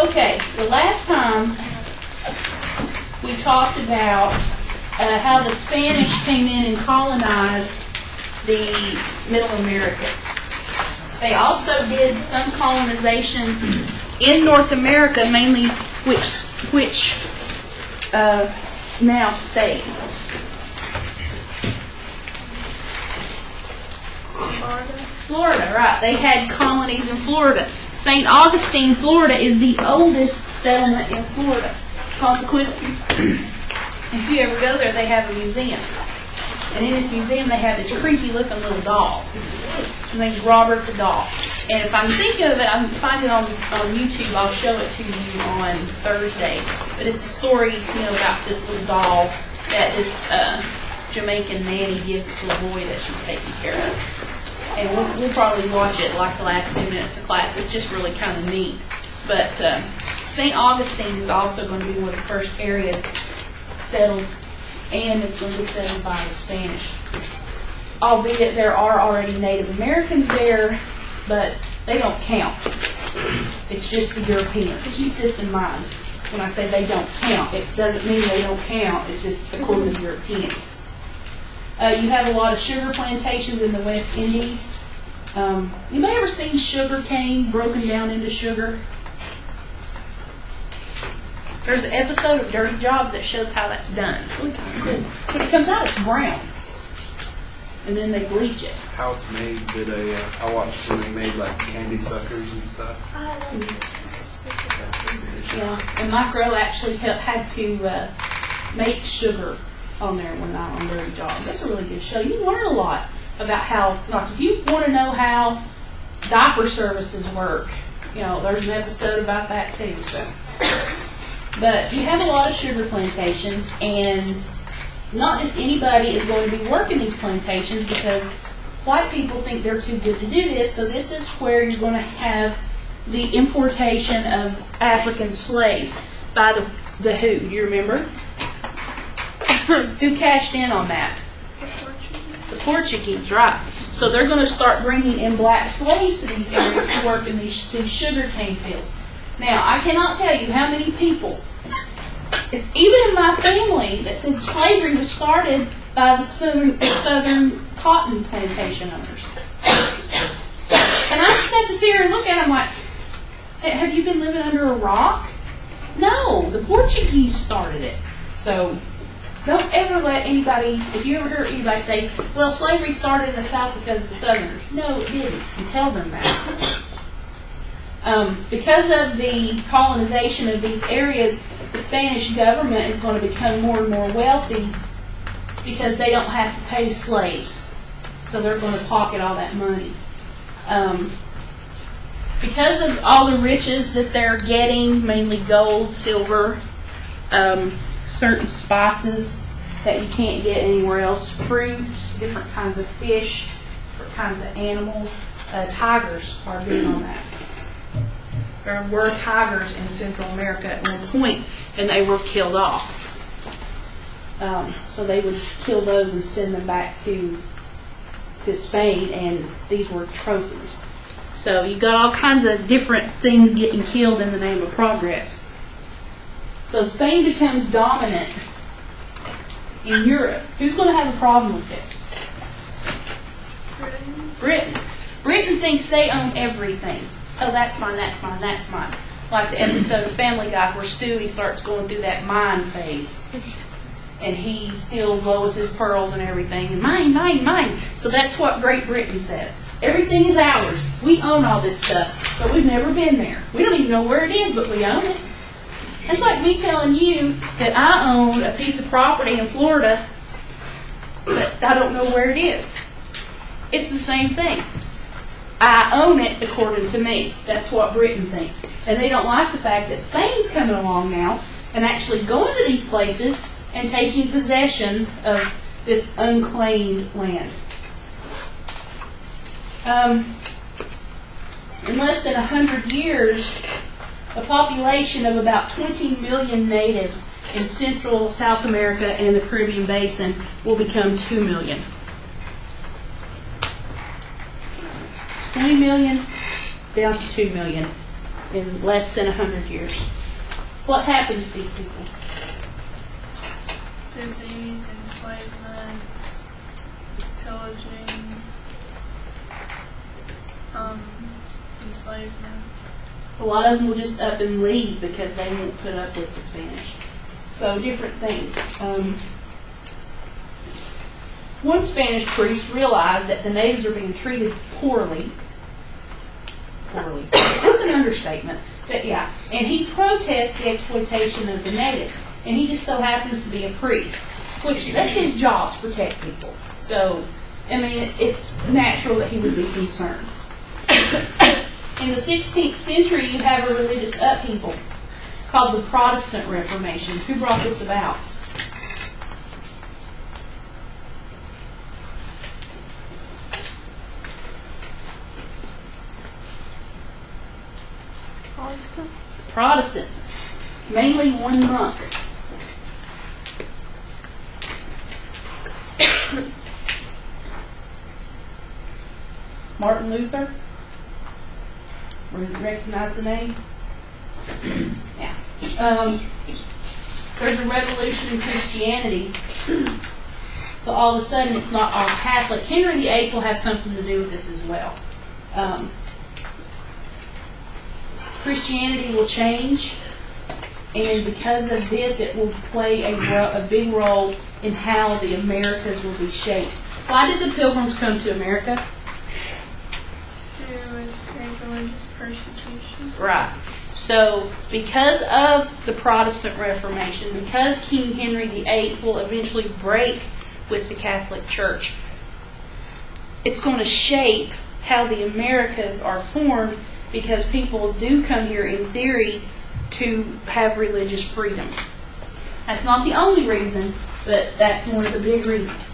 Okay, the last time we talked about how the Spanish came in and colonized the Middle Americas. They also did some colonization in North America, mainly which now stayed. Florida, right. They had colonies in Florida. St. Augustine, Florida is the oldest settlement in Florida. Consequently, if you ever go there, they have a museum. And in this museum, they have this creepy-looking little doll. His name's Robert the Doll. And if I'm thinking of it, I can find it on YouTube. I'll show it to you on Thursday. But it's a story, about this little doll that this Jamaican nanny gives this little boy that she's taking care of. And we'll probably watch it like the last 2 minutes of class. It's just really kind of neat. But St. Augustine is also going to be one of the first areas settled, and it's going to be settled by the Spanish. Albeit there are already Native Americans there, but they don't count. It's just the Europeans. Keep this in mind. When I say they don't count, it doesn't mean they don't count. It's just according to Europeans. You have a lot of sugar plantations in the West Indies. You may ever seen sugar cane broken down into sugar? There's an episode of Dirty Jobs that shows how that's done. It's really kind of cool. When it comes out, it's brown. And then they bleach it. How it's made, I watched when they made like candy suckers and stuff. Yeah, and my girl actually had to make sugar on there one night on Dirty Jobs. That's a really good show. You learn a lot about how, like, if you want to know how diaper services work, there's an episode about that too. So. But you have a lot of sugar plantations, and not just anybody is going to be working these plantations because white people think they're too good to do this. So this is where you're going to have the importation of African slaves by the who? Do you remember? Who cashed in on that? The Portuguese, right. So they're going to start bringing in black slaves to these areas to work in these sugar cane fields. Now, I cannot tell you how many people, even in my family, that said slavery was started by the southern cotton plantation owners. And I just have to sit here and look at them like, have you been living under a rock? No, the Portuguese started it. So don't ever let anybody, if you ever hear anybody say, well, slavery started in the South because of the Southerners. No, it didn't. You tell them that. Because of the colonization of these areas, the Spanish government is going to become more and more wealthy because they don't have to pay slaves. So they're going to pocket all that money. Because of all the riches that they're getting, mainly gold, silver, certain spices that you can't get anywhere else, fruits, different kinds of fish, different kinds of animals. Tigers are big on that. There were tigers in Central America at one point, and they were killed off. So they would kill those and send them back to Spain, and these were trophies. So you've got all kinds of different things getting killed in the name of progress. So Spain becomes dominant in Europe. Who's going to have a problem with this? Britain. Britain thinks they own everything. Oh, that's mine, that's mine, that's mine. Like the episode of Family Guy where Stewie starts going through that mine phase. And he steals Lois's pearls and everything. And mine, mine, mine. So that's what Great Britain says. Everything is ours. We own all this stuff. But we've never been there. We don't even know where it is, but we own it. It's like me telling you that I own a piece of property in Florida, but I don't know where it is. It's the same thing. I own it according to me. That's what Britain thinks. And they don't like the fact that Spain's coming along now and actually going to these places and taking possession of this unclaimed land. In less than 100 years, a population of about 20 million natives in Central, South America, and the Caribbean Basin will become 2 million. 20 million down to 2 million. in less than 100 years. What happens to these people? Disease, enslavement, pillaging, enslavement. A lot of them will just up and leave because they won't put up with the Spanish. So different things. One Spanish priest realized that the natives are being treated poorly. Poorly. That's an understatement. But yeah. And he protests the exploitation of the natives. And he just so happens to be a priest. Which, that's his job, to protect people. So, I mean, it's natural that he would be concerned. In the 16th century, you have a religious upheaval called the Protestant Reformation. Who brought this about? Protestants. Mainly one monk. Martin Luther. Recognize the name? Yeah. There's a revolution in Christianity. So all of a sudden it's not all Catholic. Henry VIII will have something to do with this as well. Christianity will change, and because of this it will play a big role in how the Americas will be shaped. Why did the Pilgrims come to America? To escape religious persecution. Right. So, because of the Protestant Reformation, because King Henry VIII will eventually break with the Catholic Church, it's going to shape how the Americas are formed, because people do come here in theory to have religious freedom. That's not the only reason, but that's one of the big reasons.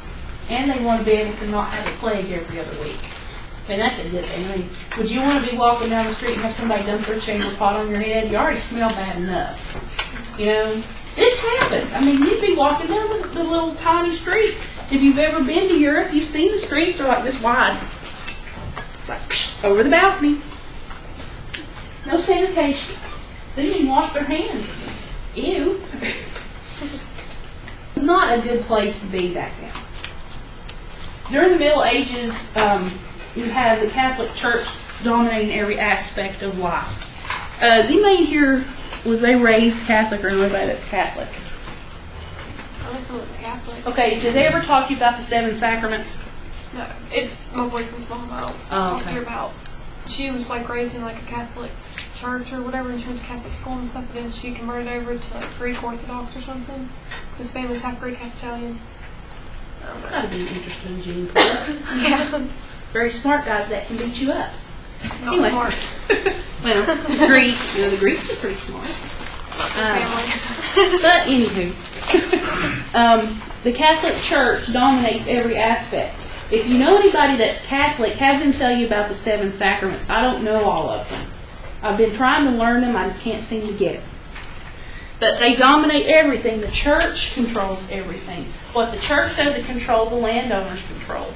And they want to be able to not have a plague every other week. I mean, that's a good thing. I mean, would you want to be walking down the street and have somebody dump their chamber pot on your head? You already smell bad enough. You know? This happens. I mean, you'd be walking down the little tiny streets. If you've ever been to Europe, you've seen the streets are like this wide. It's like, psh, over the balcony. No sanitation. They didn't even wash their hands. Ew. It's not a good place to be back then. During the Middle Ages, you have the Catholic Church dominating every aspect of life. Is anybody here, was they raised Catholic or nobody that's Catholic? I was someone that's Catholic. Okay, did they ever talk to you about the 7 sacraments? No, it's my boyfriend's mom. Oh, okay. Hear about. She was like raised in like a Catholic church or whatever, and she went to Catholic school and stuff, but then she converted over to like Greek Orthodox or something. It's his family's half Greek, half Italian. It's got to be an interesting gene pool. Yeah. Very smart guys that can beat you up. Not Anyway. smart. Well, the Greeks, the Greeks are pretty smart. Family. But anywho, the Catholic Church dominates every aspect. If you know anybody that's Catholic, have them tell you about the 7 sacraments. I don't know all of them. I've been trying to learn them, I just can't seem to get it. But they dominate everything. The church controls everything. What the church doesn't control, the landowners control.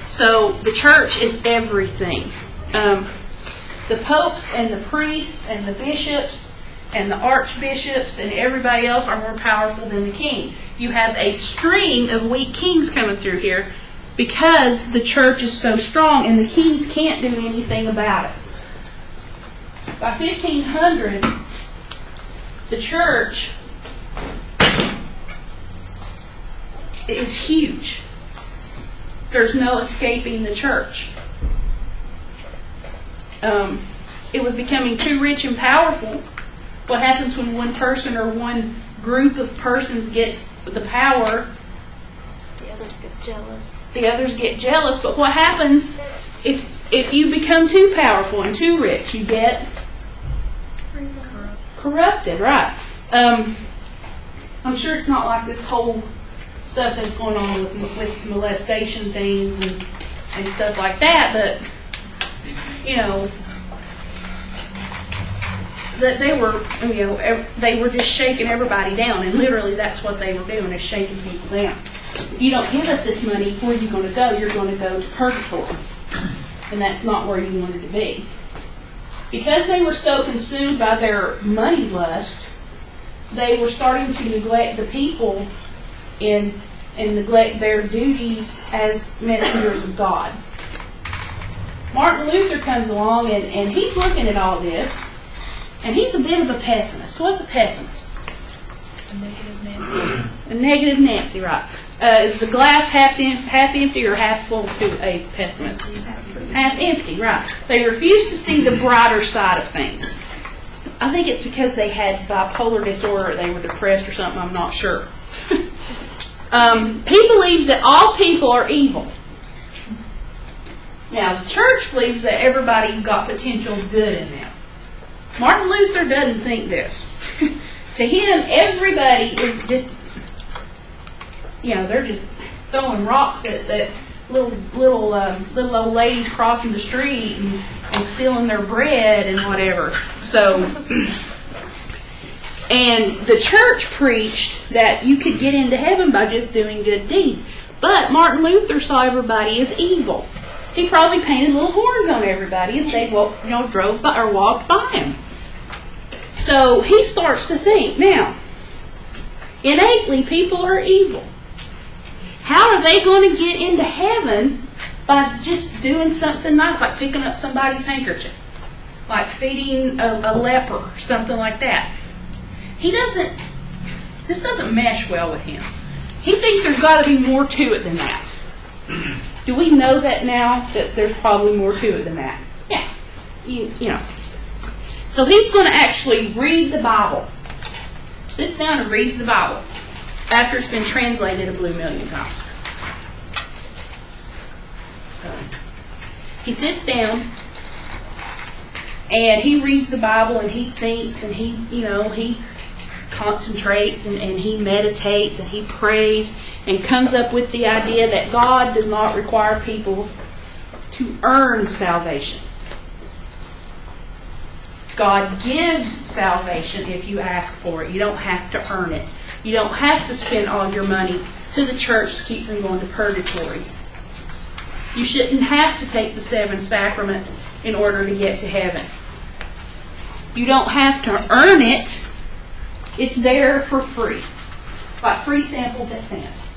So the church is everything. The popes and the priests and the bishops and the archbishops and everybody else are more powerful than the king. You have a string of weak kings coming through here because the church is so strong and the kings can't do anything about it. By 1500, the church is huge. There's no escaping the church. It was becoming too rich and powerful. What happens when one person or one group of persons gets the power? The others get jealous. The others get jealous. But what happens if you become too powerful and too rich? You get corrupted, right? I'm sure it's not like this whole stuff that's going on with molestation things and stuff like that, but you know that they were just shaking everybody down, and literally that's what they were doing, is shaking people down. If you don't give us this money, where are you going to go? You're going to go to purgatory, and that's not where you wanted to be. Because they were so consumed by their money lust, they were starting to neglect the people and neglect their duties as messengers of God. Martin Luther comes along and he's looking at all this, and he's a bit of a pessimist. What's a pessimist? A negative Nancy. A negative Nancy, right. Is the glass half empty or half full to a pessimist? Half empty, right. They refuse to see the brighter side of things. I think it's because they had bipolar disorder, or they were depressed or something, I'm not sure. He believes that all people are evil. Now, the church believes that everybody's got potential good in them. Martin Luther doesn't think this. To him, everybody is just, they're just throwing rocks at little old ladies crossing the street and stealing their bread and whatever. So, and the church preached that you could get into heaven by just doing good deeds. But Martin Luther saw everybody as evil. He probably painted little horns on everybody as they drove by or walked by him. So he starts to think, now, innately people are evil. How are they going to get into heaven by just doing something nice, like picking up somebody's handkerchief, like feeding a leper, or something like that? This doesn't mesh well with him. He thinks there's got to be more to it than that. Do we know that now, that there's probably more to it than that? Yeah. You know. So he's going to actually read the Bible. Sits down and reads the Bible after it's been translated a blue million times. So he sits down and he reads the Bible and he thinks and he concentrates and he meditates and he prays and comes up with the idea that God does not require people to earn salvation. God gives salvation if you ask for it. You don't have to earn it. You don't have to spend all your money to the church to keep from going to purgatory. You shouldn't have to take the 7 sacraments in order to get to heaven. You don't have to earn it. It's there for free. Like free samples at Sam's.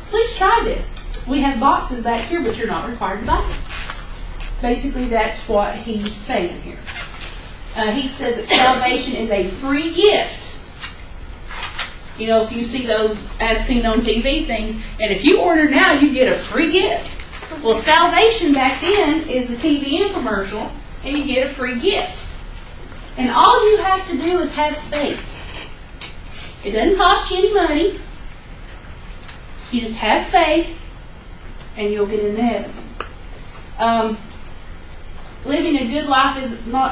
Please try this. We have boxes back here, but you're not required to buy them. Basically, that's what he's saying here. He says that salvation is a free gift. If you see those as seen on TV things, and if you order now, you get a free gift. Well, salvation back then is a TV infomercial, and you get a free gift. And all you have to do is have faith. It doesn't cost you any money. You just have faith, and you'll get into heaven. Living a good life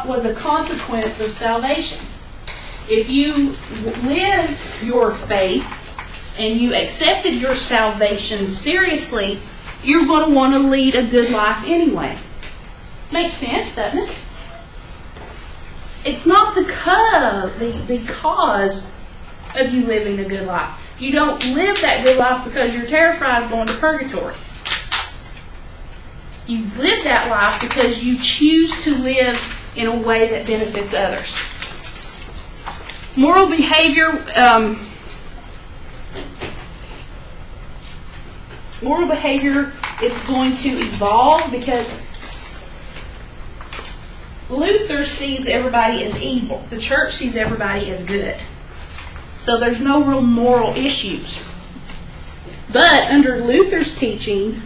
was a consequence of salvation. If you lived your faith and you accepted your salvation seriously, you're going to want to lead a good life anyway. Makes sense, doesn't it? It's not the cause of you living a good life. You don't live that good life because you're terrified of going to purgatory. You live that life because you choose to live in a way that benefits others. Moral behavior is going to evolve because Luther sees everybody as evil. The church sees everybody as good. So there's no real moral issues. But under Luther's teaching,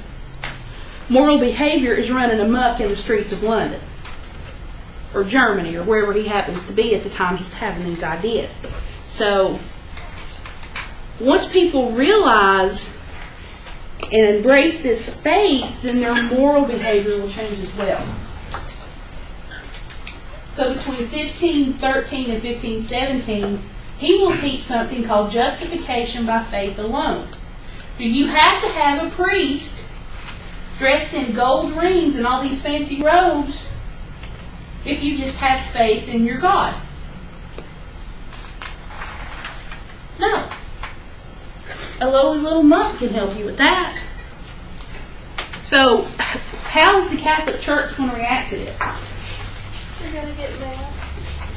moral behavior is running amok in the streets of London or Germany or wherever he happens to be at the time he's having these ideas. So once people realize and embrace this faith, then their moral behavior will change as well. So between 1513 and 1517, he will teach something called justification by faith alone. You have to have a priest dressed in gold rings and all these fancy robes if you just have faith in your God. No. A lowly little monk can help you with that. So, how is the Catholic Church going to react to this? They're gonna get mad.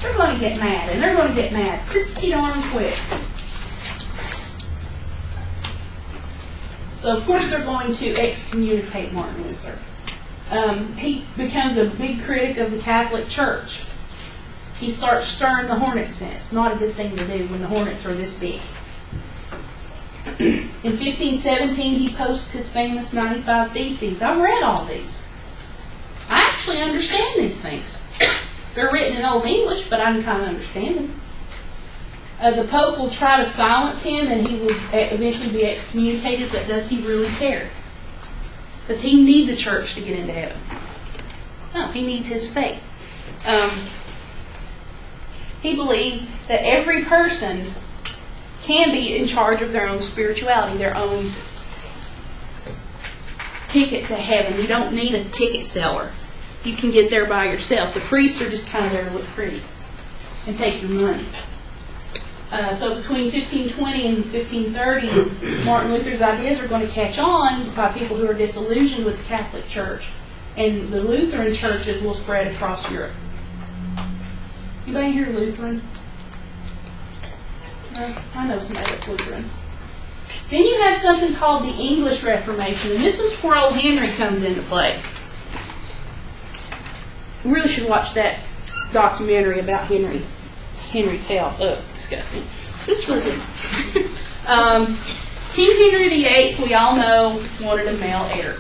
They're going to get mad, and they're going to get mad pretty darn quick. So, of course, they're going to excommunicate Martin Luther. He becomes a big critic of the Catholic Church. He starts stirring the hornet's nest. Not a good thing to do when the hornets are this big. In 1517, he posts his famous 95 Theses. I've read all these. I actually understand these things. They're written in Old English, but I can kind of understand them. The Pope will try to silence him, and he will eventually be excommunicated, but does he really care? Does he need the church to get into heaven? No, he needs his faith. He believes that every person can be in charge of their own spirituality, their own ticket to heaven. You don't need a ticket seller. You can get there by yourself. The priests are just kind of there to look pretty and take your money. So between 1520 and 1530s, Martin Luther's ideas are going to catch on by people who are disillusioned with the Catholic Church, and the Lutheran churches will spread across Europe. Anybody here Lutheran? I know somebody that's Lutheran. Then you have something called the English Reformation, and this is where old Henry comes into play. You really should watch that documentary about Henry's health. Oh, it's disgusting. But it's really good. King Henry VIII, we all know, wanted a male heir.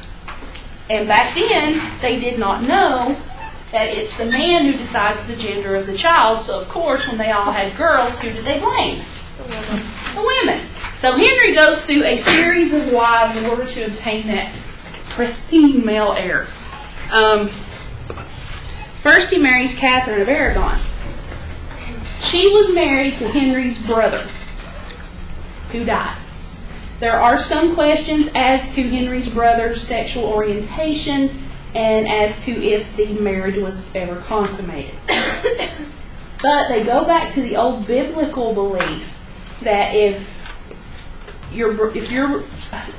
And back then, they did not know that it's the man who decides the gender of the child. So, of course, when they all had girls, who did they blame? The women. So Henry goes through a series of wives in order to obtain that pristine male heir. First, he marries Catherine of Aragon. She was married to Henry's brother, who died. There are some questions as to Henry's brother's sexual orientation and as to if the marriage was ever consummated. But they go back to the old biblical belief that if your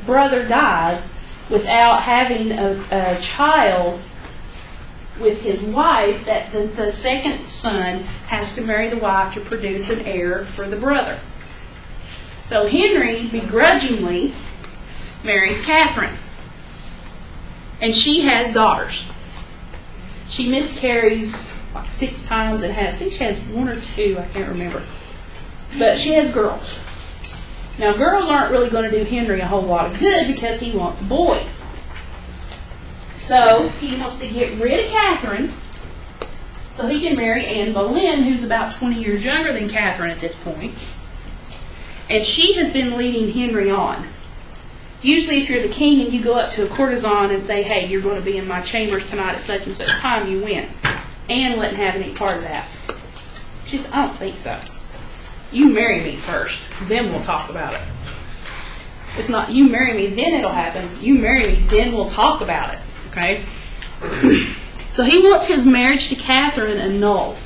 brother dies without having a child with his wife, that the second son has to marry the wife to produce an heir for the brother. So Henry begrudgingly marries Catherine. And she has daughters. She miscarries like 6 times and I think she has 1 or 2, I can't remember. But she has girls. Now girls aren't really going to do Henry a whole lot of good because he wants a boy. So he wants to get rid of Catherine so he can marry Anne Boleyn, who's about 20 years younger than Catherine at this point. And she has been leading Henry on. Usually if you're the king and you go up to a courtesan and say, hey, you're going to be in my chambers tonight at such and such time, you win. Anne wouldn't have any part of that. She said, I don't think so. You marry me first, then we'll talk about it. It's not you marry me, then it'll happen. You marry me, then we'll talk about it. Okay? So he wants his marriage to Catherine annulled.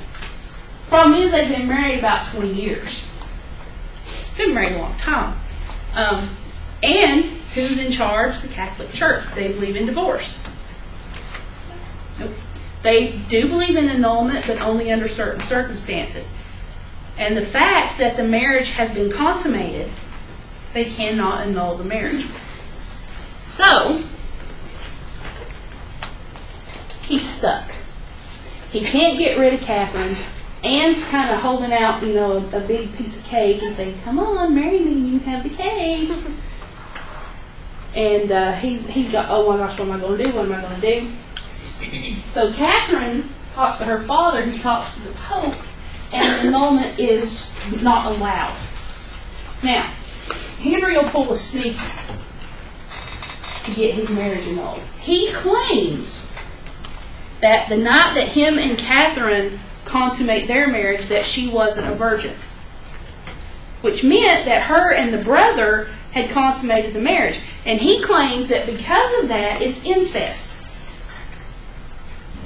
Problem is they've been married about 20 years. Been married a long time. And who's in charge? The Catholic Church. They believe in divorce. Nope. They do believe in annulment, but only under certain circumstances. And the fact that the marriage has been consummated, they cannot annul the marriage. So, he's stuck. He can't get rid of Catherine. Anne's kind of holding out, a big piece of cake and saying, come on, marry me, you can have the cake. And he's got, oh my gosh, what am I going to do? What am I going to do? So Catherine talks to her father, who talks to the Pope, and annulment is not allowed. Now, Henry will pull a sneak to get his marriage annulled. He claims that the night that him and Catherine consummate their marriage, that she wasn't a virgin. Which meant that her and the brother had consummated the marriage. And he claims that because of that, it's incest.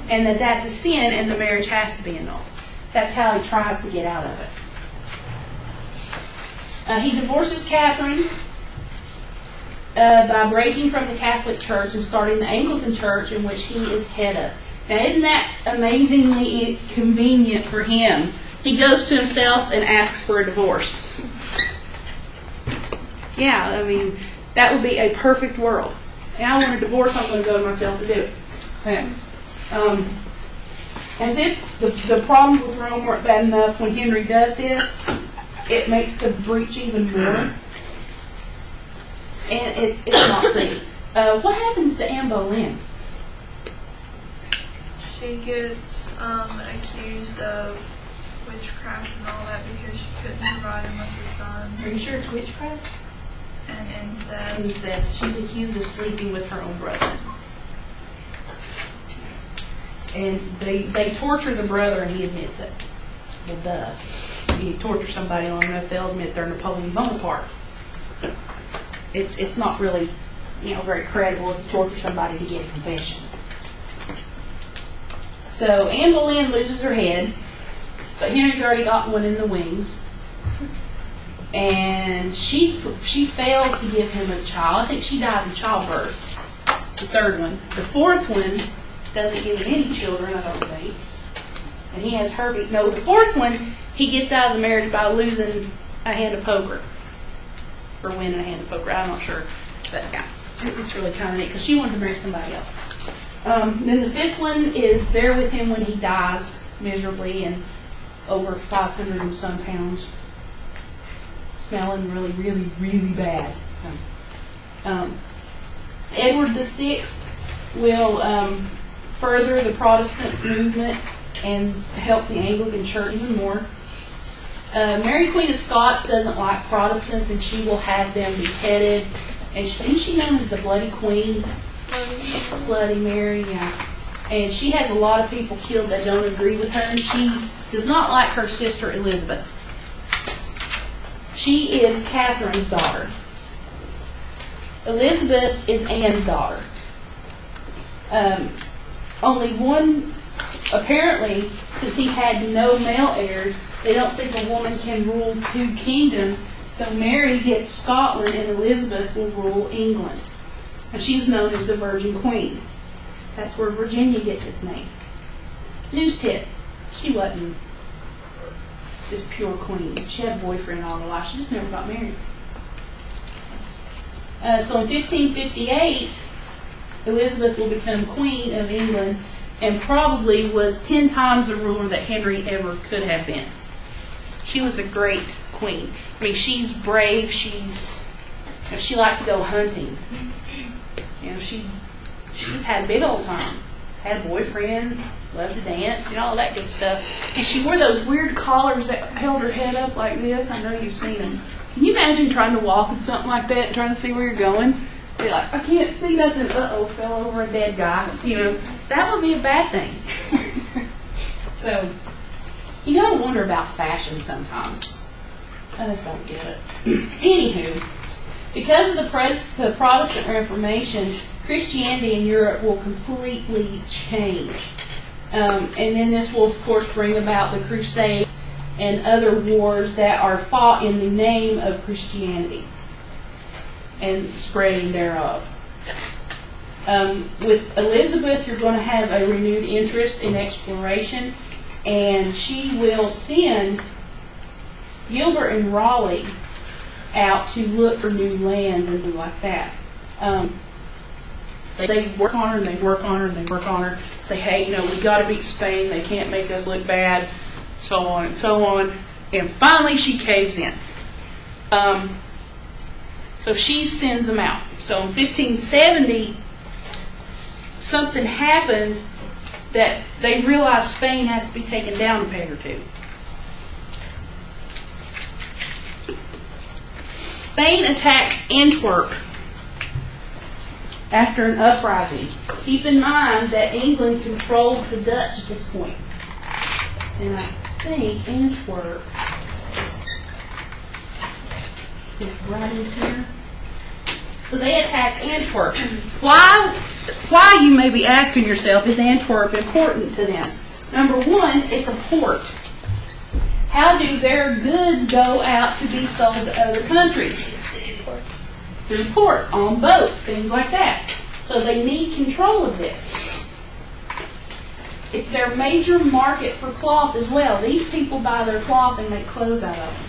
And that that's a sin and the marriage has to be annulled. That's how he tries to get out of it. He divorces Catherine by breaking from the Catholic Church and starting the Anglican Church, in which he is head of. Now, isn't that amazingly convenient for him? He goes to himself and asks for a divorce. Yeah, I mean, that would be a perfect world. And I want a divorce, I'm going to go to myself to do it. Okay. As if the problems with Rome weren't bad enough, when Henry does this, it makes the breach even more. And it's not pretty. What happens to Anne Boleyn? She gets accused of witchcraft and all that because she couldn't provide him with a son. Are you sure it's witchcraft? And incest. Incest. She's accused of sleeping with her own brother. And they torture the brother and he admits it. Well, duh. You torture somebody long enough, they'll admit they're Napoleon Bonaparte. It's not really, very credible if you torture somebody to get a confession. So Anne Boleyn loses her head, but Henry's already got one in the wings. And she fails to give him a child. I think she dies in childbirth. The third one. The fourth one doesn't give him any children, I don't think. And he has her beat. No, the fourth one, he gets out of the marriage by losing a hand of poker. Or winning a hand of poker. I'm not sure. But yeah, it's really kind of neat because she wanted to marry somebody else. Then the fifth one is there with him when he dies miserably and over 500 and some pounds. Smelling really, really, really bad. So, Edward VI will further the Protestant movement and help the Anglican Church even more. Mary Queen of Scots doesn't like Protestants, and she will have them beheaded. And isn't she known as the Bloody Queen? Bloody Mary, yeah. And she has a lot of people killed that don't agree with her, and she does not like her sister Elizabeth. She is Catherine's daughter. Elizabeth is Anne's daughter. Only one, apparently, since he had no male heirs, they don't think a woman can rule two kingdoms, so Mary gets Scotland and Elizabeth will rule England. And she's known as the Virgin Queen. That's where Virginia gets its name. News tip, she wasn't this pure queen. She had a boyfriend all her life. She just never got married. So in 1558, Elizabeth will become Queen of England and probably was 10 times the ruler that Henry ever could have been. She was a great queen. I mean, she's brave. She liked to go hunting. She just had a big old time. Had a boyfriend, loved to dance, all that good stuff. And she wore those weird collars that held her head up like this. I know you've seen them. Can you imagine trying to walk in something like that and trying to see where you're going? Be like, I can't see nothing. Uh-oh, fell over a dead guy. That would be a bad thing. So, you gotta wonder about fashion sometimes. I just don't get it. Anywho, because of the Protestant Reformation, Christianity in Europe will completely change. And then this will, of course, bring about the Crusades and other wars that are fought in the name of Christianity and spreading thereof. With Elizabeth, you're going to have a renewed interest in exploration, and she will send Gilbert and Raleigh out to look for new lands and things like that. They work on her and they work on her and they work on her. Say, hey, we got to beat Spain. They can't make us look bad. So on and so on. And finally she caves in. So she sends them out. So in 1570, something happens that they realize Spain has to be taken down a peg or two. Spain attacks Antwerp after an uprising. Keep in mind that England controls the Dutch at this point. And I think Antwerp is right in here. So they attack Antwerp. Why, you may be asking yourself, is Antwerp important to them? Number one, it's a port. How do their goods go out to be sold to other countries? Through ports, on boats, things like that. So they need control of this. It's their major market for cloth as well. These people buy their cloth and make clothes out of them.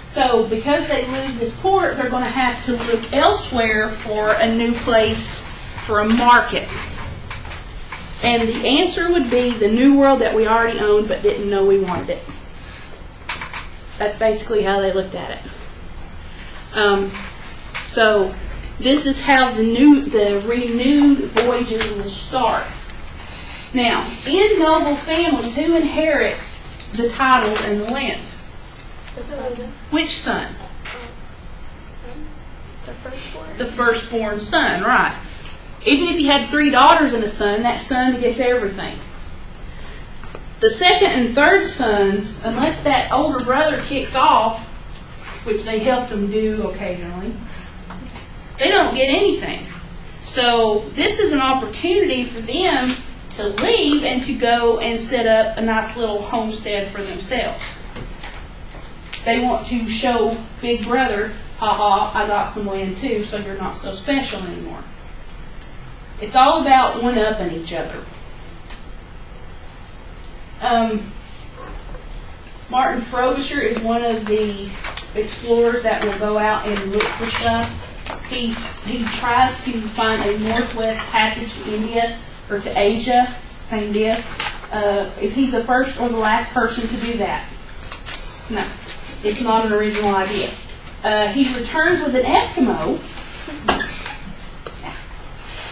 So because they lose this port, they're going to have to look elsewhere for a new place for a market. And the answer would be the New World that we already owned but didn't know we wanted it. That's basically how they looked at it. So this is how the renewed voyages will start. Now, in noble families, who inherits the titles and the lands? Which son? The firstborn. The firstborn son, right. Even if you had 3 daughters and a son, that son gets everything. The second and third sons, unless that older brother kicks off, which they help them do occasionally, they don't get anything. So this is an opportunity for them to leave and to go and set up a nice little homestead for themselves. They want to show Big Brother, haha, I got some land too, so you're not so special anymore. It's all about one-upping each other. Martin Frobisher is one of the explorers that will go out and look for stuff. He tries to find a northwest passage to India or to Asia, same deal. Is he the first or the last person to do that? No, it's not an original idea. He returns with an Eskimo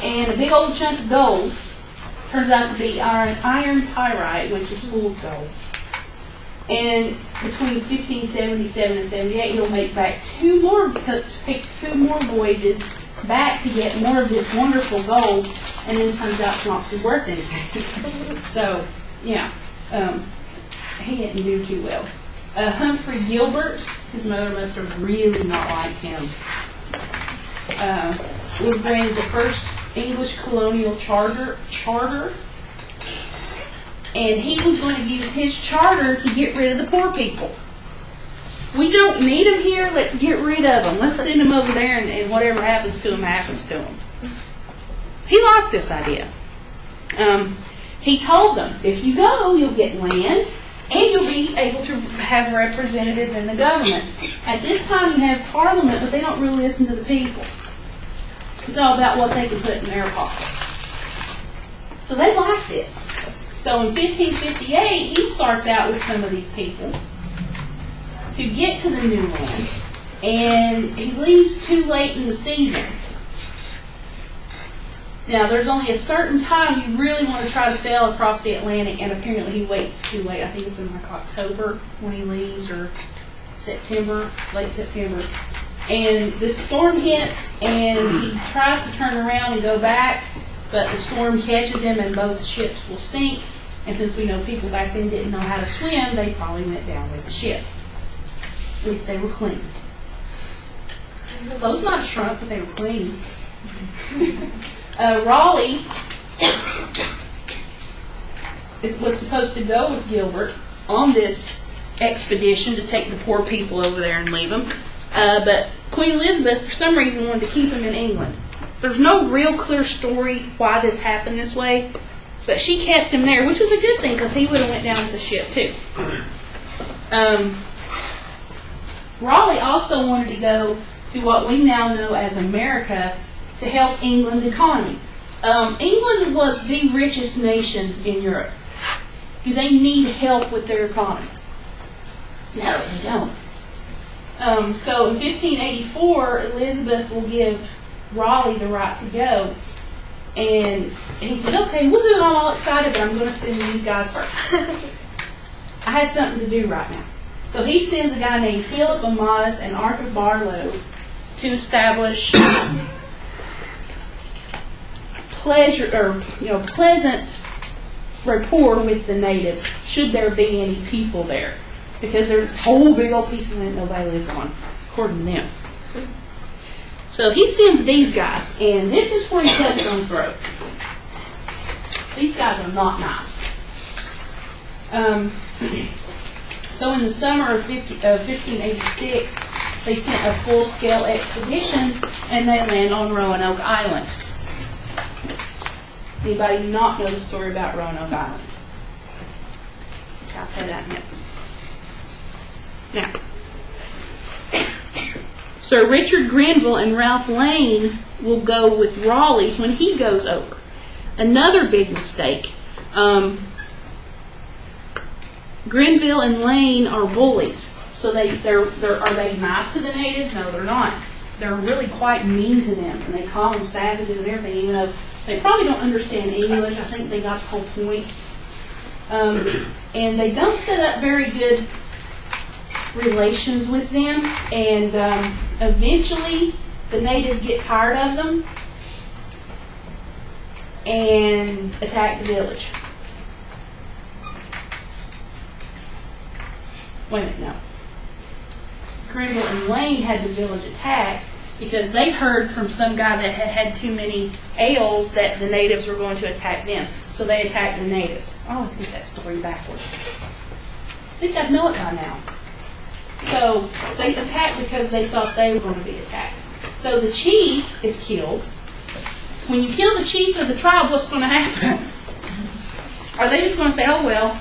and a big old chunk of gold. Turns out to be iron pyrite, which is fool's gold. And between 1577 and 78, he'll make back take 2 more voyages back to get more of this wonderful gold, and then turns out it's not worth anything. So, yeah, he didn't do too well. Humphrey Gilbert, his mother must have really not liked him, would bring the first English colonial charter, and he was going to use his charter to get rid of the poor people. We don't need them here, let's get rid of them. Let's send them over there, and whatever happens to them, happens to them. He liked this idea. He told them, if you go, you'll get land, and you'll be able to have representatives in the government. At this time, you have parliament, but they don't really listen to the people. It's all about what they can put in their pockets. So they like this. So in 1558, he starts out with some of these people to get to the new land, and he leaves too late in the season. Now, there's only a certain time you really want to try to sail across the Atlantic, and apparently he waits too late. I think it's in like October when he leaves, or September, late September. And the storm hits, and he tries to turn around and go back, but the storm catches him, and both ships will sink. And since we know people back then didn't know how to swim, they probably went down with the ship. At least they were clean. Clothes might have shrunk, but they were clean. Raleigh was supposed to go with Gilbert on this expedition to take the poor people over there and leave them. But Queen Elizabeth, for some reason, wanted to keep him in England. There's no real clear story why this happened this way, but she kept him there, which was a good thing because he would have went down with the ship too. Raleigh also wanted to go to what we now know as America to help England's economy. England was the richest nation in Europe. Do they need help with their economy? No, they don't. So in 1584, Elizabeth will give Raleigh the right to go. And he said, okay, woohoo, I'm all excited, but I'm going to send these guys first. I have something to do right now. So he sends a guy named Philip Amatus and Arthur Barlow to establish pleasant rapport with the natives, should there be any people there. Because there's this whole big old piece of land nobody lives on, according to them. So he sends these guys, and this is where he cuts his own throat. These guys are not nice. So in the summer of 1586, they sent a full-scale expedition, and they land on Roanoke Island. Anybody not know the story about Roanoke Island? I'll say that in a minute. Now, Sir Richard Grenville and Ralph Lane will go with Raleigh when he goes over. Another big mistake. Grenville and Lane are bullies. So are they nice to the natives? No, they're not. They're really quite mean to them, and they call them savages and everything, even though they probably don't understand English. I think they got the whole point. And they don't set up very good relations with them, and eventually the natives get tired of them and attack the village. Wait a minute, no. Grenville and Lane had the village attacked because they heard from some guy that had had too many ales that the natives were going to attack them. So they attacked the natives. Oh, let's get that story backwards. I think I know it by now. So they attacked because they thought they were going to be attacked. So the chief is killed. When you kill the chief of the tribe, what's going to happen? Are they just going to say, oh well,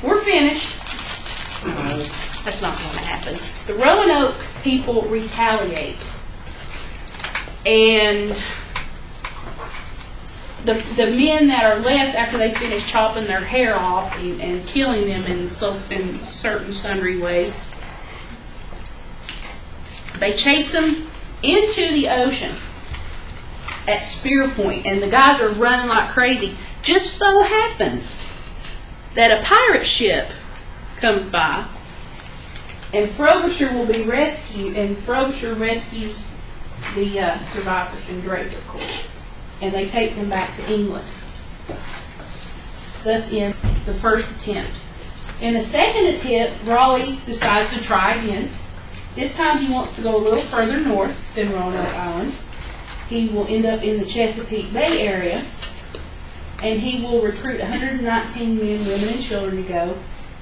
we're finished? That's not going to happen. The Roanoke people retaliate. And the men that are left after they finish chopping their hair off and killing them in certain sundry ways, they chase them into the ocean at Spear Point, and the guys are running like crazy. Just so happens that a pirate ship comes by, and Frobisher will be rescued, and Frobisher rescues the survivors in Drake, of course, and they take them back to England. Thus ends the first attempt. In the second attempt, Raleigh decides to try again. This time he wants to go a little further north than Roanoke Island. He will end up in the Chesapeake Bay area, and he will recruit 119 men, women, and children to go.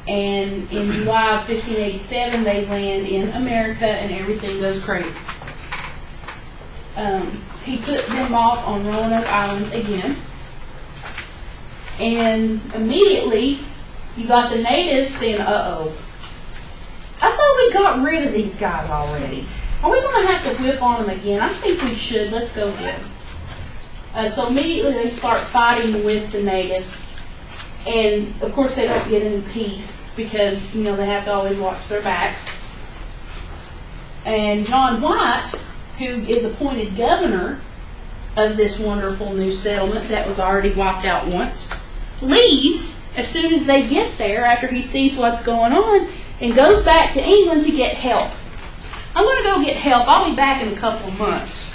And in July of 1587, they land in America, and everything goes crazy. He put them off on Roanoke Island again, and immediately you got the natives saying, "Uh-oh, I thought we got rid of these guys already. Are we going to have to whip on them again? I think we should. Let's go get them." So immediately they start fighting with the natives. And, of course, they don't get any peace because, they have to always watch their backs. And John White, who is appointed governor of this wonderful new settlement that was already wiped out once, leaves as soon as they get there after he sees what's going on and goes back to England to get help. I'm going to go get help. I'll be back in a couple of months.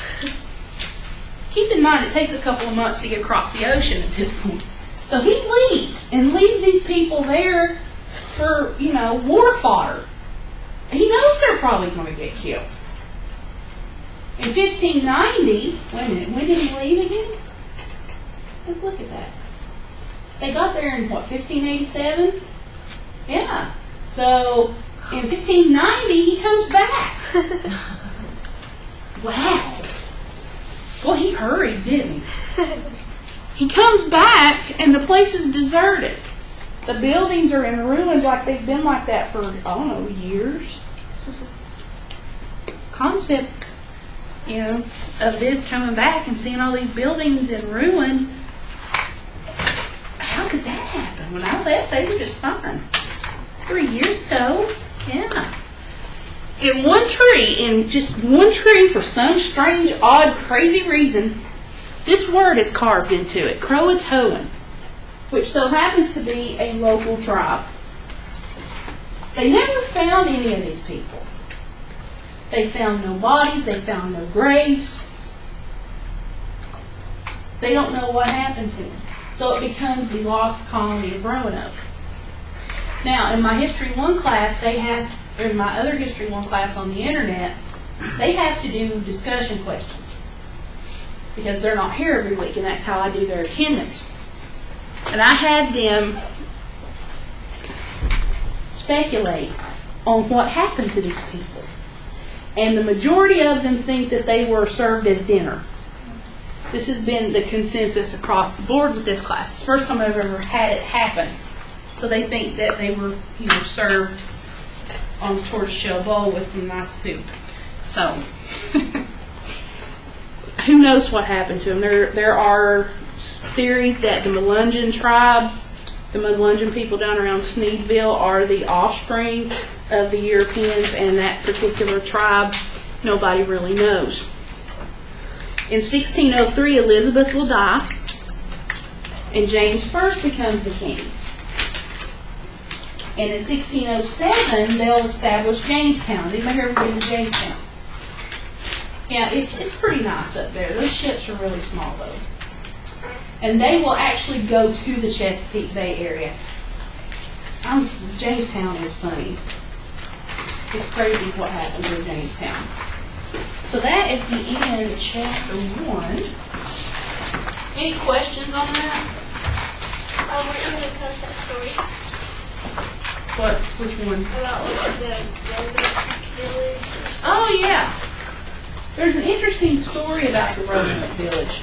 Keep in mind, it takes a couple of months to get across the ocean at this point. So he leaves and leaves these people there for, war fodder. He knows they're probably going to get killed. In 1590, wait a minute, when did he leave again? Let's look at that. They got there in, 1587? Yeah. So, in 1590, he comes back. Wow. Well, he hurried, didn't he? He comes back, and the place is deserted. The buildings are in ruins like they've been like that for, years. Concept, of this coming back and seeing all these buildings in ruin. How could that happen? When I left, they were just fine. 3 years ago, yeah. In just one tree, for some strange, odd, crazy reason, this word is carved into it, Croatoan, which so happens to be a local tribe. They never found any of these people. They found no bodies, they found no graves. They don't know what happened to them. So it becomes the lost colony of Roanoke. Now, in my History 1 class, in my other History 1 class on the internet, they have to do discussion questions. Because they're not here every week, and that's how I do their attendance. And I had them speculate on what happened to these people. And the majority of them think that they were served as dinner. This has been the consensus across the board with this class. It's the first time I've ever had it happen. So they think that they were, served on a tortoiseshell bowl with some nice soup. So, who knows what happened to them? There are theories that the Melungeon tribes, the Melungeon people down around Sneedville, are the offspring of the Europeans, and that particular tribe, nobody really knows. In 1603, Elizabeth will die, and James I becomes the king. And in 1607, they'll establish Jamestown. Anybody hear of Jamestown? Yeah, it's pretty nice up there. Those ships are really small, though. And they will actually go to the Chesapeake Bay area. Jamestown is funny. It's crazy what happened in Jamestown. So that is the end of chapter 1. Any questions on that? We're going to tell that story What? Which one? about the Roanoke village. Oh, yeah. There's an interesting story about the Roanoke village.